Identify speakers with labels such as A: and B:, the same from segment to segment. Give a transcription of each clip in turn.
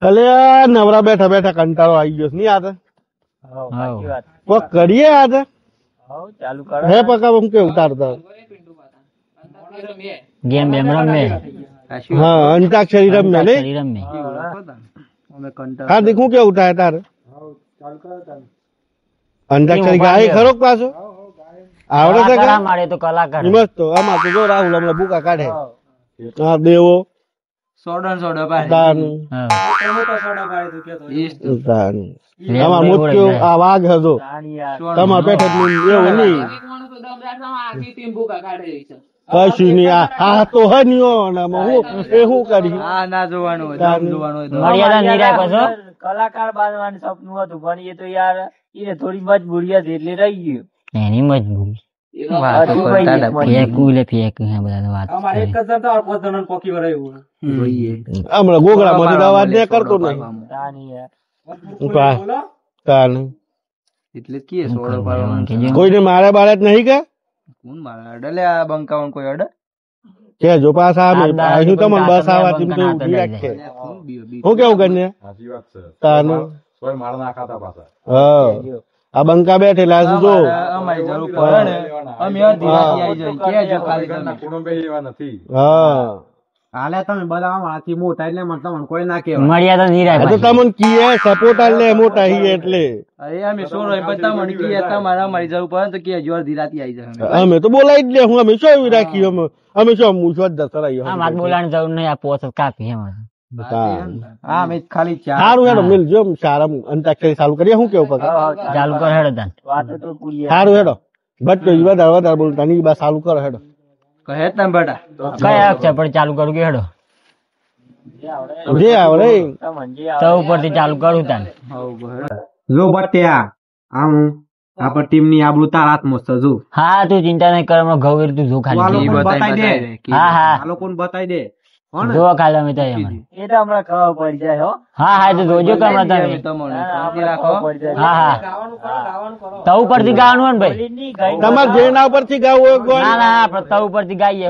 A: અલે નવરા બેઠા બેઠા કંટાળો આવી ગયો નહીં આતે કોક કરીએ આતે હે પકા હું કે ઉતારતા
B: ગેમ બેમ રમે
A: હા અંતાક્ષરી રમે ને હા દેખું કેવું થાય તારે અંતાક્ષરી ગાય ખરો પાછો આવડે છે
B: કલાકાર મારે તો કલાકાર
A: મસ્ત તો આમાં તો જો રાહુલ હમણાં બુકા કાઢે હા દેવો આમાં મુખ્ય આ વાઘ હતો તમાર પેઠે એવું નહીં કશું નહીં આ તો હન્યો ને હું એ શું કરી
B: મર્યાદા નિરાય છો કલાકાર બનવાનું સપનું હતું પણ એ તો યાર એને થોડી મજબૂરી હતી એટલે રહી ગયું એની મજબૂરી
A: હમણાં ગોગડા માંથી અવાજ ને કરતો નહીં કોઈને મારે બાળે જ નહીં કે કે જો પાછા હું તમને બસ આવા તેમ તો ઉભી રાખે હું કેવું કરીને હા આ બંકા બેઠેલા જો તમને કીએ સપોર્ટ આલે મોટા હી એટલે અમે તો બોલાવી જ લે હું અમે શું એવી રાખી અમે શું મૂછવા જ
B: બોલાવાની જરૂર નહીં આ પોત કાપી
A: સારું હેડો મિલજો સારા અંતાક્ષરી ચાલુ કરીએ શું કેવું પગ
B: ચાલુ કર હેડો
A: સારું હેડો બટ વધારે વધારે બોલતા ની બસ ચાલુ કરો હેડો
B: કયા અક્ષર પર ચાલુ કરું કે હેડો
A: જે આવડે
B: તો ઉપરથી ચાલુ કરું તાને
C: જો બટ્યા આમ આપણ ટીમ ની આબરૂ તાર હાથમાં છે જો
B: હા તું ચિંતા નહીં કર ઘઉં તું જો ખાલી હા હા
C: લોકોને બતાવી દે
B: જો ખાલી અમે તો એ તો હમણાં ખબર પડી જાય હો હા હા તો જોજો કે હમણાં તમે હા હા તો ઉપરથી ગાવાનું હોય ને ભાઈ
A: તમારે જેના ઉપરથી ગાવું હોય
B: ના ના આપણે તો ઉપરથી ગાઈએ
A: જે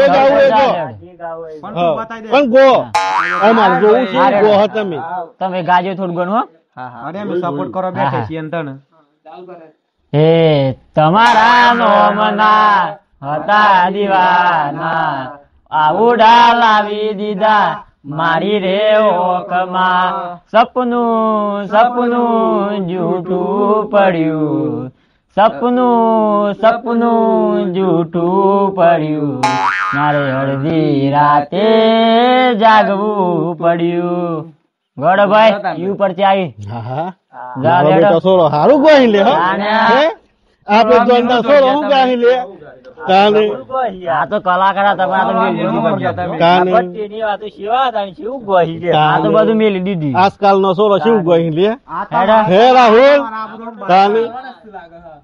A: ગાવું હોય પણ ગો અમારે જોવું છે ગો તમે
B: તમે ગાજો થોડું ઘણું હો
C: અરે અમે સપોર્ટ કરો બેઠે છીએ તને
B: હે તમારા નોમના હતા દીવાના આવડા લાવી દીધા મારી રે ઓકમાં સપનું સપનું જૂઠું પડ્યું સપનું જૂઠું પડ્યું મારે અડધી રાતે જાગવું પડ્યું ગોળભાઈ યુ પરથી આવી
A: સારું કોઈ લે આપડે જોઈતા સોરો હું ગાહી લે કાને
B: આ તો કલાકાર તમારા તો બધું મેલી દીધી
A: આજકાલ નો સોરો શું ગોહી લે હે રાહુલ કાને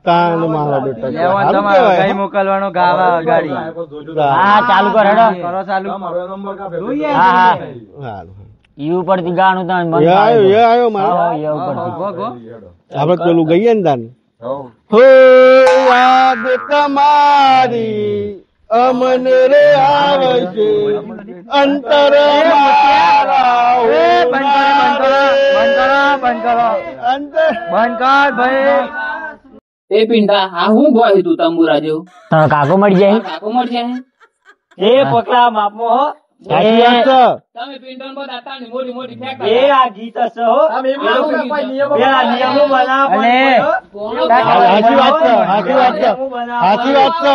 A: કાને મારા બેટા
B: મોકલવાનો ગાવા ગાડી હા ચાલુ કર હેડો કરો ચાલુ હા હા યુ પરથી ગાણું તમે
A: આવ્યો મારો આપડે પેલું ગઈએ ને તાને હો યાદ તમારી અમન રે આવે છે અંતર
D: એ પિંડા આ હું બોય તું તંબુરા જેવું
B: તારો કાકો મળી જાય
D: એ પકડા માપો હો
A: તમે
D: પિંડોન બધા મોટી મોટી ફેંક
B: એ આ ગીત છે હો નિયમો બનાવો
A: સાચી વાત છે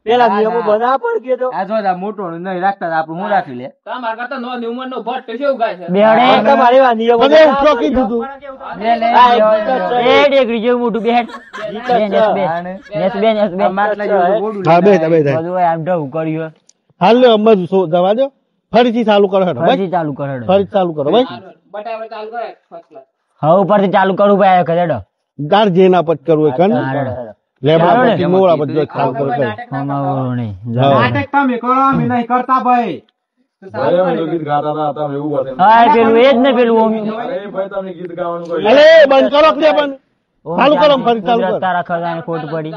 B: પેલા નિયમો બનાવ પણ કે તો
C: આ જો મોટો નહીં રાખતા આપણે હું રાખી લે
D: તમાર કરતા નો ઉંમર નો ભટ્ટ કેવું ગાય છે
B: બેડે તમારી વા નિયમો
A: મને ઉઠોકી દીધું
B: એ ડેગરી જેવું મોટું બેડ
A: હા બે
B: બધું આમ ઢવું કર્યું
A: હાલ લો અંબાજુ દવા દો ફરીથી ચાલુ કરો હેડો
B: ફરીથી ચાલુ કરો હેડો
A: ફરી ચાલુ કરો ભાઈ
D: બટાવે ચાલુ કરે ફર્સ્ટ ક્લાસ
B: હવે ઉપરથી ચાલુ કરવું ભાઈ કદેડો
A: તાર જેના પટ કરવું કન લેબડા પછી મોળા બધું ચાલુ કરો
B: હમાવો નહીં
C: નાટક તમે કરો અમે નહીં કરતા ભાઈ
B: હા પેલું એ જ ને પેલું
A: અરે બંધ કરો કે પણ ચાલુ કરો ફરી ચાલુ કરો
B: તારા ખજાને ખોટ પડી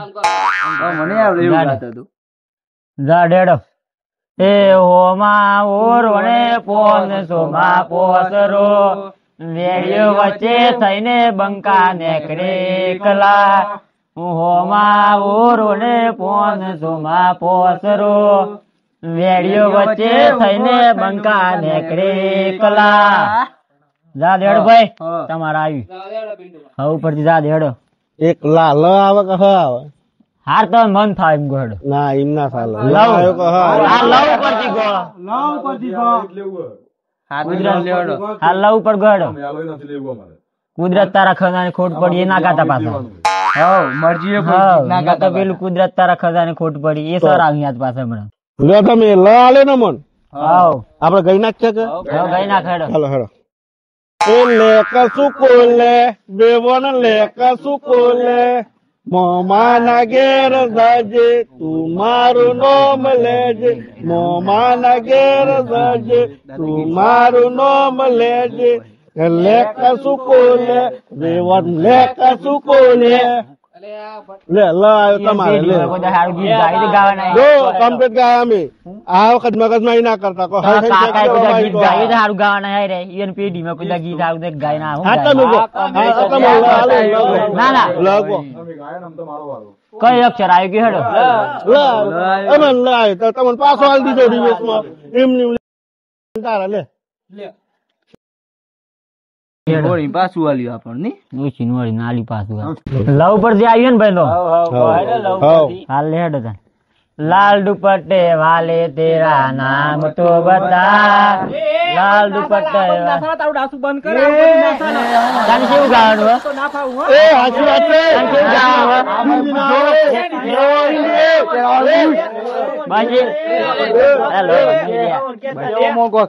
C: મને આવડે એવું વાત હતું
B: જા ડેડો એ હોમાં ઓરો ને પોન સોમાં પોસરો વેડિયો વચ્ચે થઈને બંકા નેકરે કલા હોમાં ઓરો ને પોન સોમાં પોસરો વેડિયો વચ્ચે થઈને બંકા નેકરે કલા જા દેડ ભાઈ તમારા આવ્યું હવે ઉપરથી જા દેડો
A: એક લાલ આવે કે હ આવે
B: હાર તો મન થાય એમ ગોડ
A: ના એમ ના ચાલે
B: લવ
A: આવ્યો કે હ આવે.
B: આ લવ ઉપરથી ગો આ લવ ઉપર ગોડ કુદરત તારા ખજાને ખોટ પડી એ ના કાતા પાછા તો પેલું કુદરત તારા ખજાને ખોટ પડી એ સર આવ્યા પાછા હમણાં
A: લે તમે લ આલે ને મન
B: હાવ
A: આપડે ગઈ નાખ છે કે
B: ગઈ ના ખેડો
A: હાલો હેડો એ લેક સુકોલે બેવન લેક સુકોલે મોમાના ઘેર જાજે તું મારું નામ લેજે મોમાના ઘેર જાજે તું મારું નામ લેજે લેક સુકોલે બેવન લેક સુકોલે લે લ આવ્યો તમારે લે
B: સારું ગીત ગાઈ ગાવાના
A: જો કમ્પ્લીટ ગાય અમે આ વખત મગજમાં ઈ ના કરતા કોઈ હાય હાય
B: કાકા
A: ચેક
B: બધા
A: કરવા
B: ગીત ગાઈ સારું ગાવાના હે રે ઈન પેઢી માં બધા ગીત આવું ગાઈ ના હું
A: હા તમે ગો હા તમે
B: ના ના
A: લગો
B: કઈ અક્ષર આવ્યું કે હેડો
A: લ અમન લાય તો તમને પાછો હાલ દીધો દિવસમાં એમની તારા લે
C: પાછું આલ્યું આપણને
B: ઓછી નોળી નાલી પાછું લવ પર જે આવ્યો ને ભાઈ તો હાલ લે હેડો તા લાલ દુપટ્ટે વાલે તેરા નામ તો બતા લાલ દુપટ્ટે તાને કેવું ગાવાનું
A: એ હાચી વાત છે
B: બાજી હેલો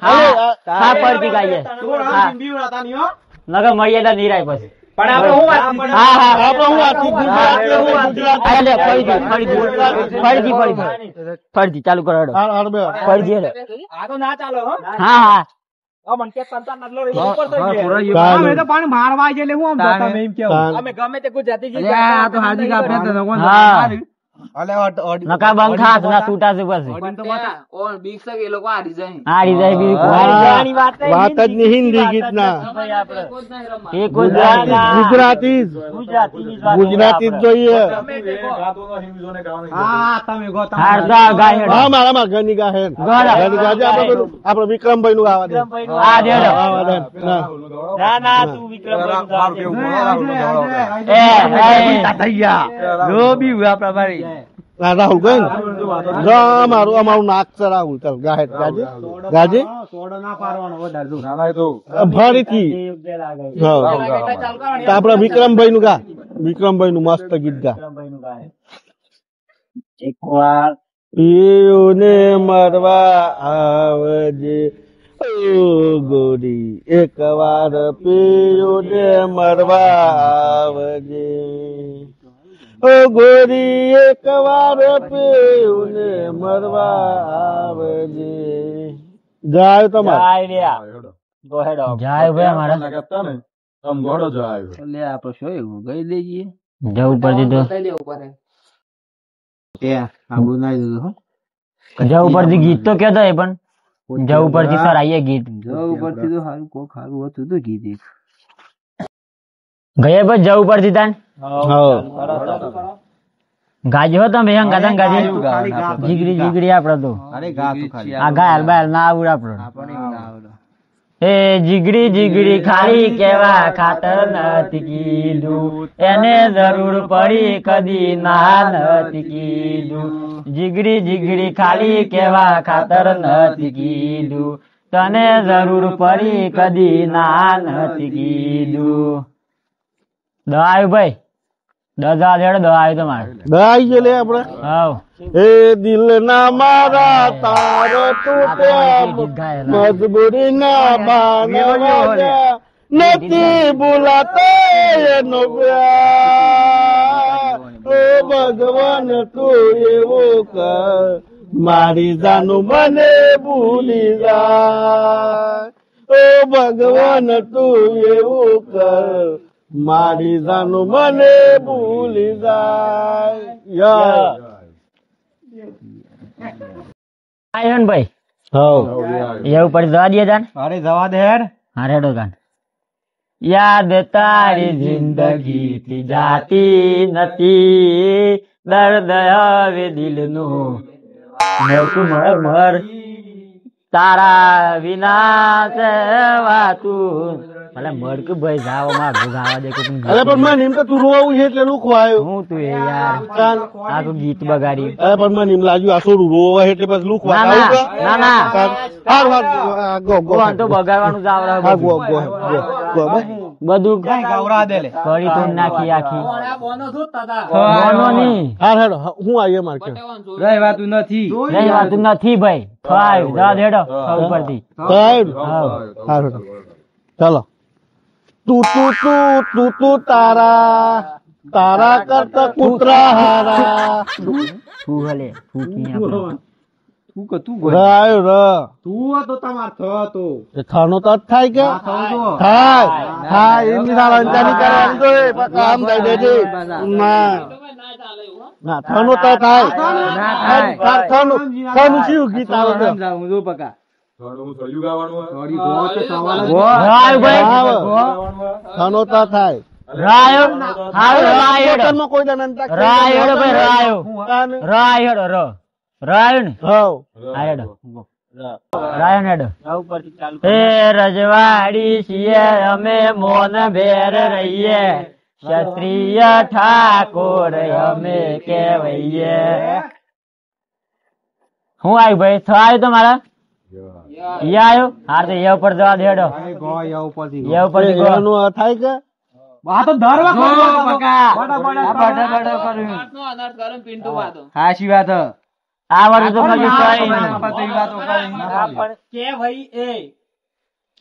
B: હા પરથી ગાઈએ નગર મર્યાદા નિરાય પછી
A: આપણે હું વાત
B: ફરીથી ચાલુ કરો હેડો
A: હાર બે
B: ફરીથી હેડો હા હા નકા બંખાસ ના છૂટા છે પછી હારી જાય બીજું
A: વાત જ નહીં હિન્દી ગીતના
B: એ ગુજરાતી
A: ગુજરાતી જ જોઈએ
B: હારતા ગાય
A: હા મારા ઘરની ગાહે ઘરની ગાજે આપણે વિક્રમભાઈ નું ગાવા દે
B: આ દેડો
A: ગાવા દે
B: ના ના તું વિક્રમભાઈ
A: રાહુલ ગઈ ને અમારું નાક છે રાહુલ ચાલ ગાહે ગાજે ગાજે ફરીથી આપડે વિક્રમભાઈ નું ગા વિક્રમભાઈ નું મસ્ત ગીત ગા પીઓને મરવા આવજે ઓ ગોરી એક વાર પીઓને મરવા આવજે ઓ ગોરી એક વાર પીઓને મરવા આવજે જાય તમારે
B: જાય ભાઈ અમારા જવું પડતી તો જવું પડતી ગીત તો કેતો એ પણ જવું પડતી સર આઈએ ગીત ગયા પછી જવું પડતી તાન ગાજો તમે હેંગ ગાતા ગાજી જીગડી જીગડી આપડે તો આ ગાયલ બાયલ ના આવડ આપડે એ જીગડી જીગડી ખાલી કેવા ખાતર નથી કીધું એને જરૂર પડી કદી ના નથી કીધું જીગડી જીગડી ખાલી કેવા ખાતર નથી કીધું તને જરૂર પડી કદી ના નથી કીધું દવાયું ભાઈ 10,000 હેડો દવાયું તમારે
A: દવાઈ છે લે આપડે
B: હાવ
A: એ દિલ ના મારા તારો તૂટ્યા મજબૂરી ના બાનવાજા નથી ભૂલાતો એનો પ્યાર ઓ ભગવાન તું એવું કર મારી જાનું મને ભૂલી જાય ઓ ભગવાન તું એવું કર મારી જાનું મને ભૂલી જાય
B: આવ્યો ને ભાઈ
A: હવ
B: એવું પર જવા દે જાન
C: અરે જવા દે હેડ
B: હા રેડો ગાન યાદ તારી જિંદગી થી જાતી નથી દર્દ હવે દિલનું મર મર તારા વિના સેવાતું ભલે મરક ભાઈ જાવ માં ગાવા દે કે
A: અરે પણ મને એમ કે તું રોવું છે એટલે લુખો આવ્યો
B: હું તું એ યાર આ તો ગીત બગાડી
A: અરે પણ મને એમ લાગ્યું આ છોડું રોવા એટલે પછી લુખો
B: ના ના ના
A: હાર ગો ગો
B: કોણ તો બગાડવાનું જ આવડે
A: હા ગો ગો ગો
B: બધું
C: ગવરા દે લે
B: કરી તો નાખી આખી
D: બોનો શું તાતા
B: બોનો ની
A: હાર હેડો હું આવીએ માર કે
C: રહેવાતું નથી
B: રહેવાતું નથી ભાઈ થાય જવા દેડો ઉપરથી
A: હાર હેડો ચાલો તું તારા તારા કરતા કૂતરા હારા
B: તું હલે તું ક્યાં
C: તું કે તું
A: રાય ર
C: તું તો તમાર થતો
A: એ ખાનો તો જ થાય કે થાય એમની સારા અંજાની કરવાની તો એ પણ કામ થઈ દેજે ના ના ખાનો તો થાય ખાનું શું ગીત આવે છે
C: સમજાવું જો પકા
A: ખાનો તો થાય
B: રાયો રાયો
A: માં કોઈ દન અંતા
B: રાયો ભાઈ રાયો રાયો ર રાયો ને
A: હવ
B: આયડો રાયો નેડો એ રજવાડી છીએ અમે મોન ભેર રહીએ ક્ષત્રિય ઠાકોર અમે કેવઈએ હું આવ્યું ભાઈ થયું તમારા આયો હાર તો એ ઉપર જવા દેડો એ ઉપર
A: થાય કે
C: આ તો દર વખત
D: અનર્થ કરો પિન્ટુ વાતો
C: હાચી વાત
B: આ વાર તો કઈ કઈ નહીં
D: કે ભાઈ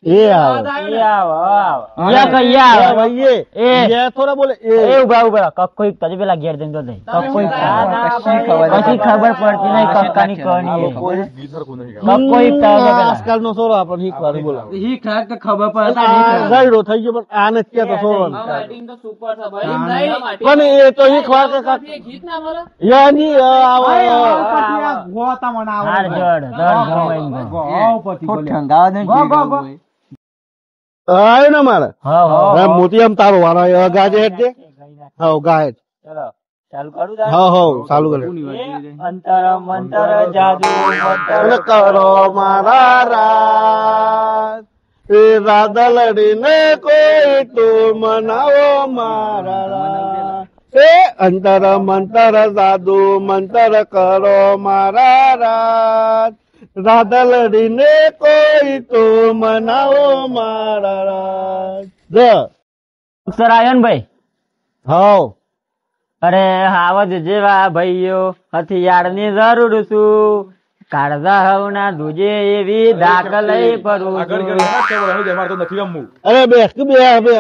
A: એ આવે
B: યા કઈ યા
A: ભાઈ એ થોડા બોલે
B: એ ઉભા ઉભા કક્કોઈ તજી પેલા ઘેર જઈને તો કક્કોઈ પછી ખબર પડતી નહીં કક્કાની કહાની કક્કોઈ
A: આજકાલ નો સોરો આપણને શીખવાનું બોલા
C: ખબર
A: ગયડો થઈ ગયો પણ આને જ ક્યાં તો સોરો
D: બેટિંગ તો સુપર છે ભાઈ
A: પણ એ તો શીખવા કે
D: ગીત ના બોલો
A: યાની આવો
B: હાર જોડ દર ગોવાઈ
A: આયો ને મારે
B: હા હા
A: મોતી આમ તારો વાળા ગાજે હેડ દે હા ગાય
B: ચલો ચાલુ કરું
A: હા હા ચાલુ કરે
B: અંતર મંતર જાદુ
A: અને કરો મારા રાત એ રાદલડીને કોઈ તો મનાવો મારા રાત એ અંતર મંતર જાદુ મંતર કરો મારા રાત રાદલડીને કોઈ તો મનાવો મારા રાત
B: સર આયો ને ભાઈ
A: હાવ
B: અરે હાવજ જેવા ભાઈઓ હથિયાર ની જરૂર છું કાળજા હવના દુજે એવી દાખલઈ ફરું છું
A: અરે બે બે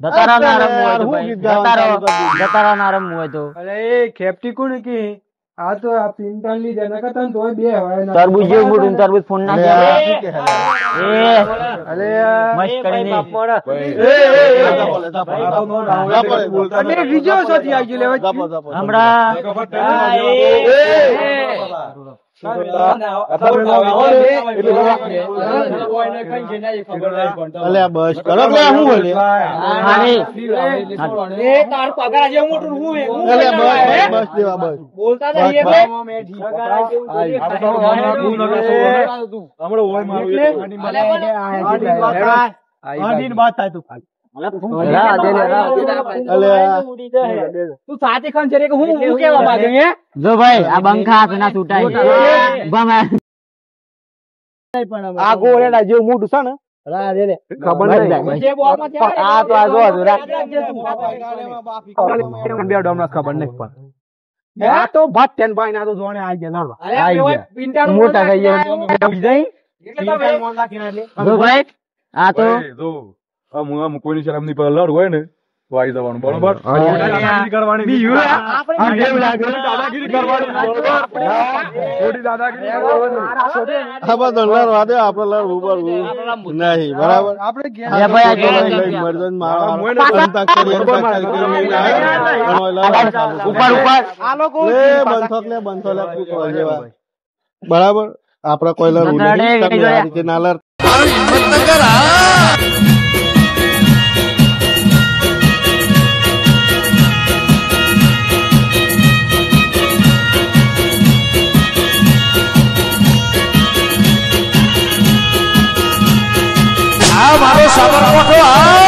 B: દતારા ના રમવું હોય તો ભાઈ દતારા ના રમવું હોય તો
C: અરે ખેપટી કોણ કે આ તો આ પિંટલ ની જનક હતા તોય બે હોય
B: તરબૂજ જેવું મોટું તરબૂજ ફોન ના
A: અરે
B: મસ્ત કરીને
C: બીજો સાથી આવી લેવા
B: હમણાં
A: અલ્યા બસ કરો કે હું બોલે
D: તાર પગાર જેવું મોટું હું
A: અલ્યા બસ દેવા બસ
D: બોલતા નહીં તું સાચી ખન છે કે હું કેવા માંગે હે
B: જો ભાઈ આ બંખા હાથ ના છૂટાય
A: આ ગોળેડા જેવું મોટું છે ને ખબર નથી
D: જે બોલ માં છે
A: આ તો આ જો
C: ખબર નહીં પણ આ તો ભાત ટેન ભાઈ ના તો જોણે આવી ગયા
B: મોટા થઈ ગયા જો ભાઈ આ તો
E: કોઈની શરમ ની પર લડ હોય ને તો આવી જવાનું બરોબર દાદાગીરી કરવાની
A: નહીં બરાબર બરાબર આપડે કોઈ લડવું
B: તો
A: નહીં
B: લડે,
A: તમે આ રીતે ના લડ આ મારો સાબરકોઠો આ